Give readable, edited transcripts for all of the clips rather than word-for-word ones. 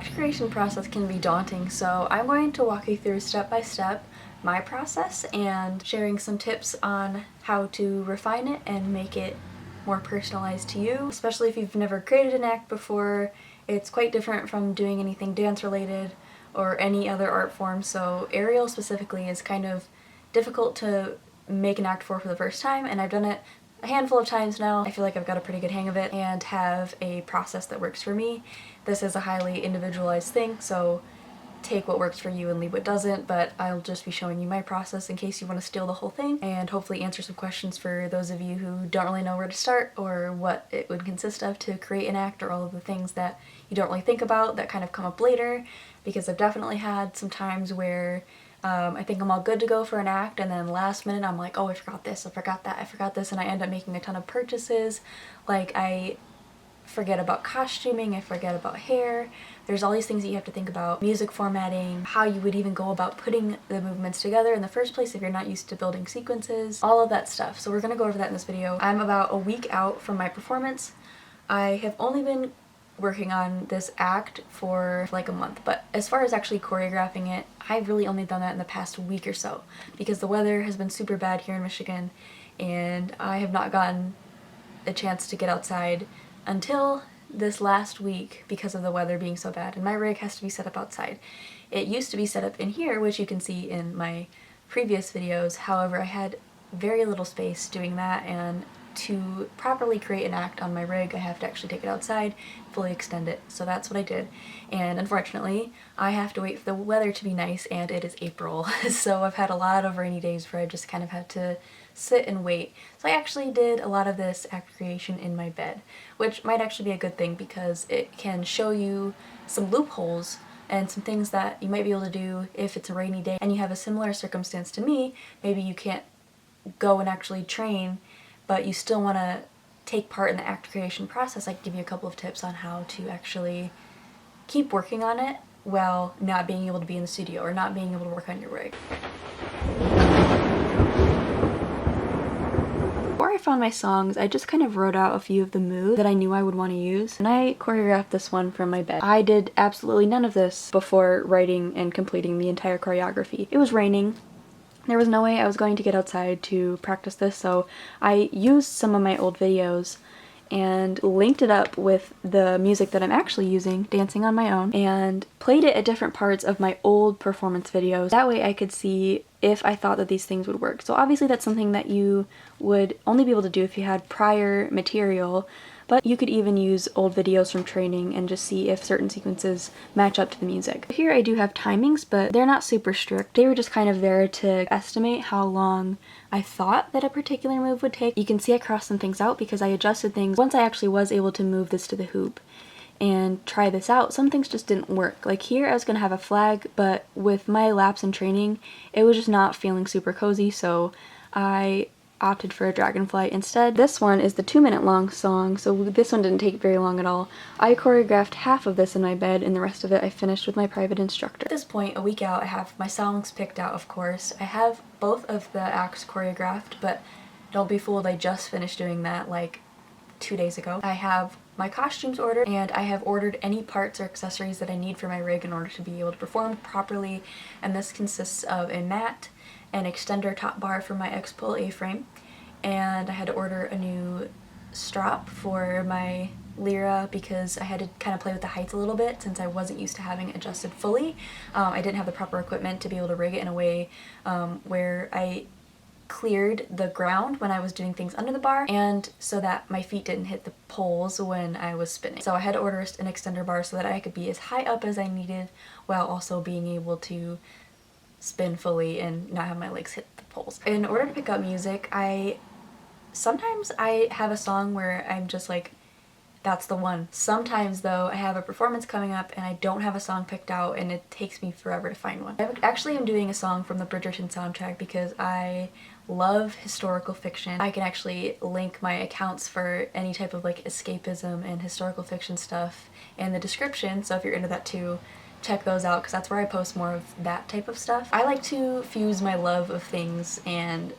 act creation process can be daunting, so I'm going to walk you through step by step my process and sharing some tips on how to refine it and make it more personalized to you, especially if you've never created an act before. It's quite different from doing anything dance related or any other art form, so aerial specifically is kind of difficult to make an act for the first time, and I've done it a handful of times now. I feel like I've got a pretty good hang of it and have a process that works for me. This is a highly individualized thing, so take what works for you and leave what doesn't, but I'll just be showing you my process in case you want to steal the whole thing, and hopefully answer some questions for those of you who don't really know where to start or what it would consist of to create an act, or all of the things that you don't really think about that kind of come up later, because I've definitely had some times where I think I'm all good to go for an act, and then last minute I'm like, oh, I forgot this, I forgot that, I forgot this, and I end up making a ton of purchases. Like, I forget about costuming, I forget about hair. There's all these things that you have to think about. Music formatting, how you would even go about putting the movements together in the first place if you're not used to building sequences, all of that stuff. So we're gonna go over that in this video. I'm about a week out from my performance. I have only been working on this act for like a month, but as far as actually choreographing it, I've really only done that in the past week or so because the weather has been super bad here in Michigan and I have not gotten a chance to get outside until this last week because of the weather being so bad, and my rig has to be set up outside. It used to be set up in here, which you can see in my previous videos, however I had very little space doing that, and to properly create an act on my rig I have to actually take it outside, fully extend it, so that's what I did. And unfortunately I have to wait for the weather to be nice, and it is April so I've had a lot of rainy days where I just kind of had to sit and wait. So I actually did a lot of this act creation in my bed, which might actually be a good thing because it can show you some loopholes and some things that you might be able to do if it's a rainy day and you have a similar circumstance to me. Maybe you can't go and actually train, but you still want to take part in the act creation process. I can give you a couple of tips on how to actually keep working on it while not being able to be in the studio or not being able to work on your rig. Before I found my songs, I just kind of wrote out a few of the moves that I knew I would want to use, and I choreographed this one from my bed. I did absolutely none of this before writing and completing the entire choreography. It was raining. There was no way I was going to get outside to practice this, so I used some of my old videos and linked it up with the music that I'm actually using, dancing on my own, and played it at different parts of my old performance videos. That way I could see if I thought that these things would work. So obviously that's something that you would only be able to do if you had prior material, but you could even use old videos from training and just see if certain sequences match up to the music. Here I do have timings, but they're not super strict. They were just kind of there to estimate how long I thought that a particular move would take. You can see I crossed some things out because I adjusted things once I actually was able to move this to the hoop and try this out. Some things just didn't work. Like here I was gonna have a flag, but with my laps in training it was just not feeling super cozy, so I opted for a dragonfly instead. This one is the 2-minute long song, so this one didn't take very long at all. I choreographed half of this in my bed and the rest of it I finished with my private instructor. At this point, a week out, I have my songs picked out, of course. I have both of the acts choreographed, but don't be fooled, I just finished doing that like 2 days ago. I have my costumes ordered, and I have ordered any parts or accessories that I need for my rig in order to be able to perform properly, and this consists of a mat, an extender top bar for my X-Pull A-frame, and I had to order a new strap for my lyra because I had to kind of play with the heights a little bit since I wasn't used to having it adjusted fully. I didn't have the proper equipment to be able to rig it in a way where I cleared the ground when I was doing things under the bar, and so that my feet didn't hit the poles when I was spinning. So I had to order an extender bar so that I could be as high up as I needed while also being able to spin fully and not have my legs hit the poles. In order to pick up music, sometimes I have a song where I'm just like, that's the one. Sometimes though I have a performance coming up and I don't have a song picked out and it takes me forever to find one. I actually am doing a song from the Bridgerton soundtrack because I love historical fiction. I can actually link my accounts for any type of like escapism and historical fiction stuff in the description, so if you're into that too, check those out because that's where I post more of that type of stuff. I like to fuse my love of things and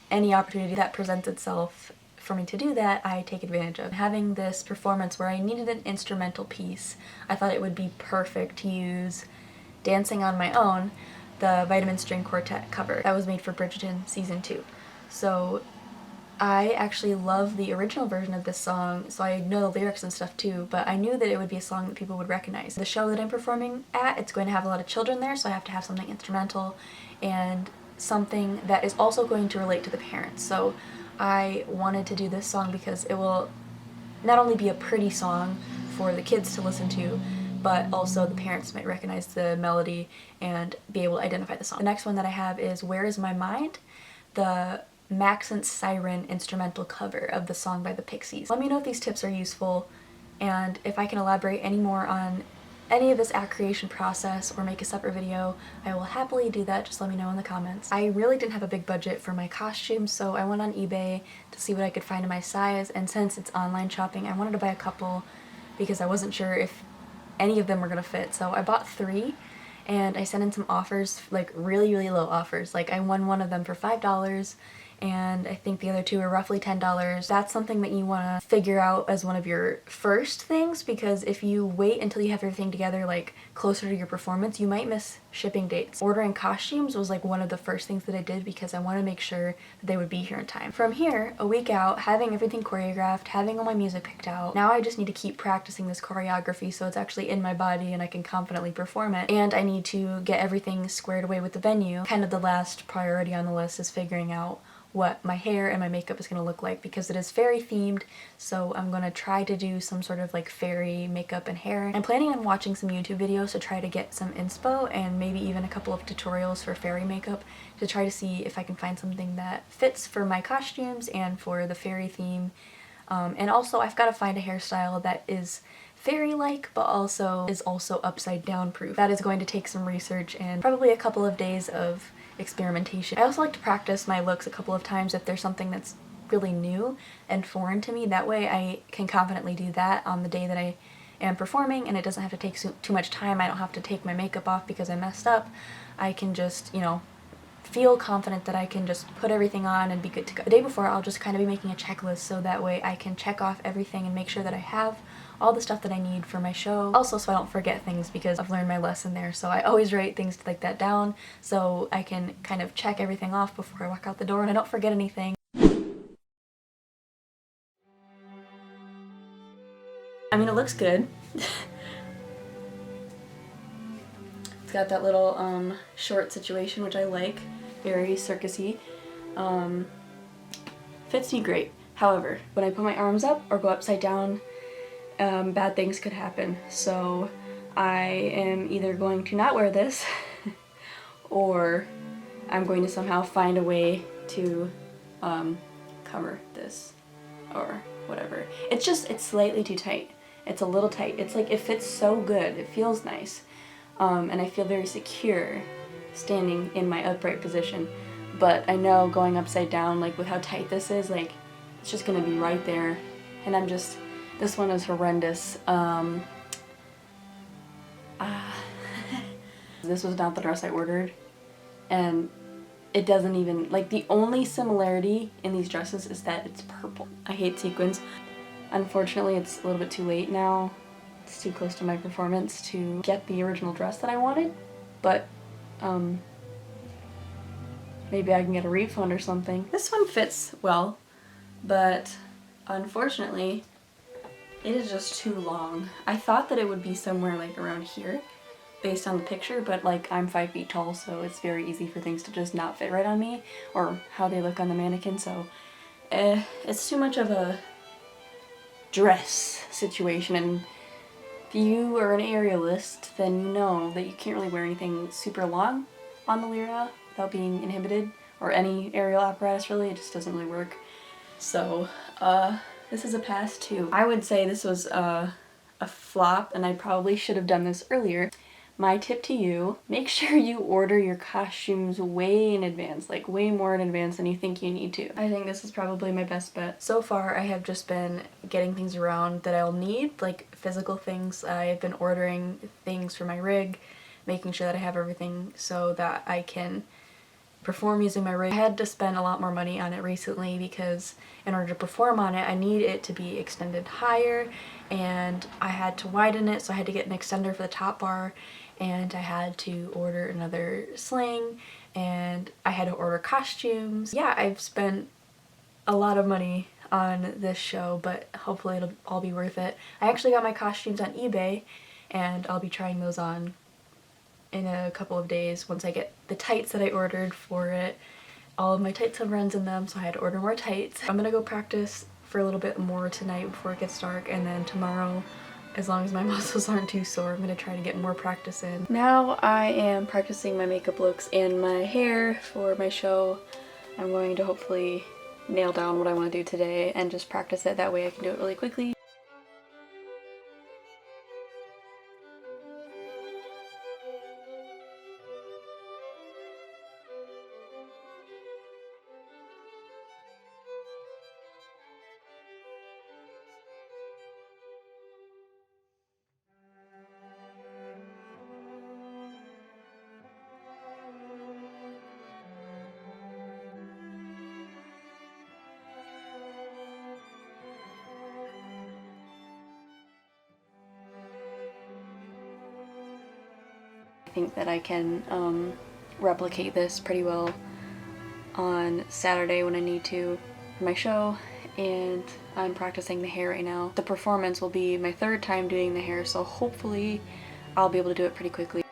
any opportunity that presents itself for me to do that, I take advantage of. Having this performance where I needed an instrumental piece, I thought it would be perfect to use Dancing on My Own, the Vitamin String Quartet cover that was made for Bridgerton Season 2. So I actually love the original version of this song, so I know the lyrics and stuff too, but I knew that it would be a song that people would recognize. The show that I'm performing at, it's going to have a lot of children there, so I have to have something instrumental and something that is also going to relate to the parents. So I wanted to do this song because it will not only be a pretty song for the kids to listen to, but also the parents might recognize the melody and be able to identify the song. The next one that I have is Where Is My Mind? The Maxent Siren instrumental cover of the song by the Pixies. Let me know if these tips are useful, and if I can elaborate any more on any of this act creation process or make a separate video, I will happily do that. Just let me know in the comments. I really didn't have a big budget for my costumes, so I went on eBay to see what I could find in my size, and since it's online shopping, I wanted to buy a couple because I wasn't sure if any of them were gonna fit, so I bought 3. And I sent in some offers, like really low offers. Like I won one of them for $5, and I think the other 2 are roughly $10. That's something that you want to figure out as one of your first things, because if you wait until you have everything together like closer to your performance, you might miss shipping dates. Ordering costumes was like one of the first things that I did because I want to make sure that they would be here in time. From here, a week out, having everything choreographed, having all my music picked out, now I just need to keep practicing this choreography so it's actually in my body and I can confidently perform it, and I need to get everything squared away with the venue. Kind of the last priority on the list is figuring out what my hair and my makeup is going to look like, because it is fairy themed, so I'm going to try to do some sort of like fairy makeup and hair. I'm planning on watching some YouTube videos to try to get some inspo and maybe even a couple of tutorials for fairy makeup to try to see if I can find something that fits for my costumes and for the fairy theme. And also I've got to find a hairstyle that is fairy-like but also is also upside down proof. That is going to take some research and probably a couple of days of experimentation. I also like to practice my looks a couple of times if there's something that's really new and foreign to me. That way I can confidently do that on the day that I am performing, and it doesn't have to take too much time. I don't have to take my makeup off because I messed up. I can just, you know, feel confident that I can just put everything on and be good to go. The day before I'll just kind of be making a checklist so that way I can check off everything and make sure that I have all the stuff that I need for my show. Also so I don't forget things, because I've learned my lesson there, so I always write things like that down so I can kind of check everything off before I walk out the door and I don't forget anything. I mean, it looks good. It's got that little short situation, which I like. Very circusy. Fits me great. However, when I put my arms up or go upside down, bad things could happen. So I am either going to not wear this or I'm going to somehow find a way to cover this or whatever. It's slightly too tight. It's a little tight. It's like, it fits so good. It feels nice. And I feel very secure standing in my upright position. But I know going upside down, like with how tight this is, like it's just gonna be right there. And this one is horrendous. This was not the dress I ordered. And it doesn't even, like, the only similarity in these dresses is that it's purple. I hate sequins. Unfortunately, it's a little bit too late now. It's too close to my performance to get the original dress that I wanted, but maybe I can get a refund or something. This one fits well, but unfortunately, it is just too long. I thought that it would be somewhere like around here, based on the picture, but like I'm 5 feet tall, so it's very easy for things to just not fit right on me, or how they look on the mannequin, so it's too much of a dress situation. And if you are an aerialist, then you know that you can't really wear anything super long on the Lyra without being inhibited, or any aerial apparatus really. It just doesn't really work. So this is a pass too. I would say this was a flop, and I probably should have done this earlier. My tip to you, make sure you order your costumes way in advance, like way more in advance than you think you need to. I think this is probably my best bet. So far I have just been getting things around that I'll need, like physical things. I have been ordering things for my rig, making sure that I have everything so that I can perform using my rig. I had to spend a lot more money on it recently because in order to perform on it I need it to be extended higher, and I had to widen it, so I had to get an extender for the top bar, and I had to order another sling, and I had to order costumes. Yeah, I've spent a lot of money on this show, but hopefully it'll all be worth it. I actually got my costumes on eBay, and I'll be trying those on in a couple of days once I get the tights that I ordered for it. All of my tights have runs in them, so I had to order more tights. I'm gonna go practice for a little bit more tonight before it gets dark, and then tomorrow, as long as my muscles aren't too sore, I'm gonna try to get more practice in. Now I am practicing my makeup looks and my hair for my show. I'm going to hopefully nail down what I want to do today and just practice it, that way I can do it really quickly. I think that I can replicate this pretty well on Saturday when I need to for my show, and I'm practicing the hair right now. The performance will be my third time doing the hair, so hopefully I'll be able to do it pretty quickly.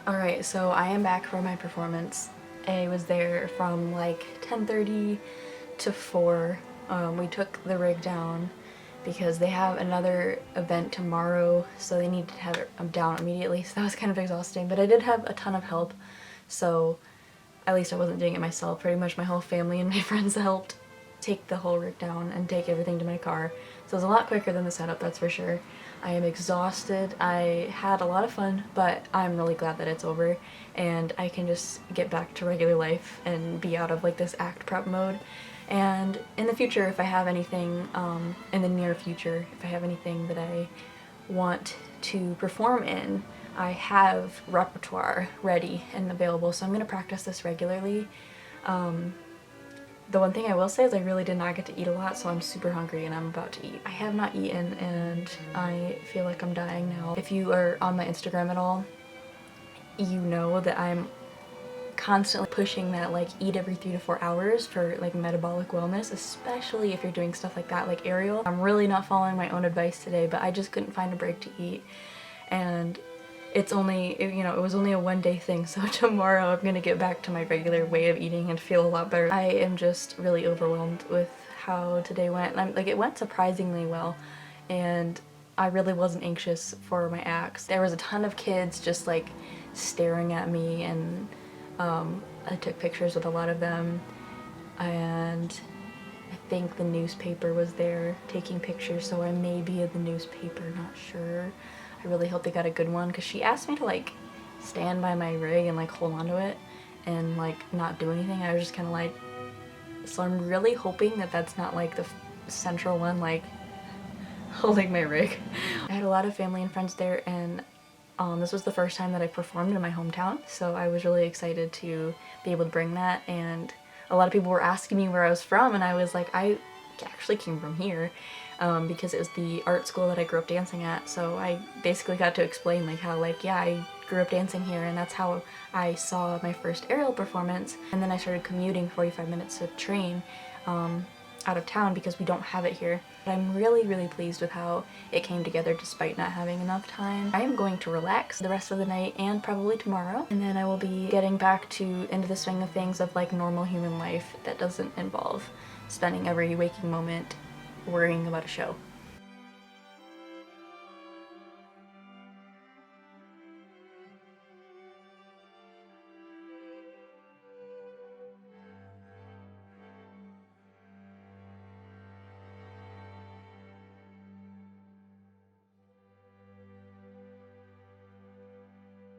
Alright, so I am back for my performance. I was there from like 10:30 to 4. We took the rig down because they have another event tomorrow, so they needed to have it down immediately, so that was kind of exhausting. But I did have a ton of help, so at least I wasn't doing it myself. Pretty much my whole family and my friends helped take the whole rig down and take everything to my car. So it was a lot quicker than the setup, that's for sure. I am exhausted. I had a lot of fun, but I'm really glad that it's over and I can just get back to regular life and be out of like this act prep mode. And in the future, if I have anything, in the near future, if I have anything that I want to perform in, I have repertoire ready and available, so I'm going to practice this regularly. The one thing I will say is I really did not get to eat a lot, so I'm super hungry and I'm about to eat. I have not eaten and I feel like I'm dying now. If you are on my Instagram at all, you know that I'm constantly pushing that like eat every 3 to 4 hours for like metabolic wellness, especially if you're doing stuff like that, like aerial. I'm really not following my own advice today, but I just couldn't find a break to eat, and it's only, you know, it was only a one-day thing, so tomorrow I'm gonna get back to my regular way of eating and feel a lot better. I am just really overwhelmed with how today went. Like, it went surprisingly well, and I really wasn't anxious for my acts. There was a ton of kids just like staring at me, and I took pictures with a lot of them, and I think the newspaper was there taking pictures, so I may be in the newspaper, not sure. I really hope they got a good one, because she asked me to like stand by my rig and like hold on to it and like not do anything. I was just kind of like, so I'm really hoping that that's not like the central one, like holding my rig. I had a lot of family and friends there, and this was the first time that I performed in my hometown, so I was really excited to be able to bring that. And a lot of people were asking me where I was from, and I was like, I actually came from here. Because it was the art school that I grew up dancing at, so I basically got to explain like how, like, yeah, I grew up dancing here, and that's how I saw my first aerial performance. And then I started commuting 45 minutes to train out of town because we don't have it here. But I'm really, really pleased with how it came together despite not having enough time. I am going to relax the rest of the night and probably tomorrow, and then I will be getting back into the swing of things of like normal human life that doesn't involve spending every waking moment worrying about a show.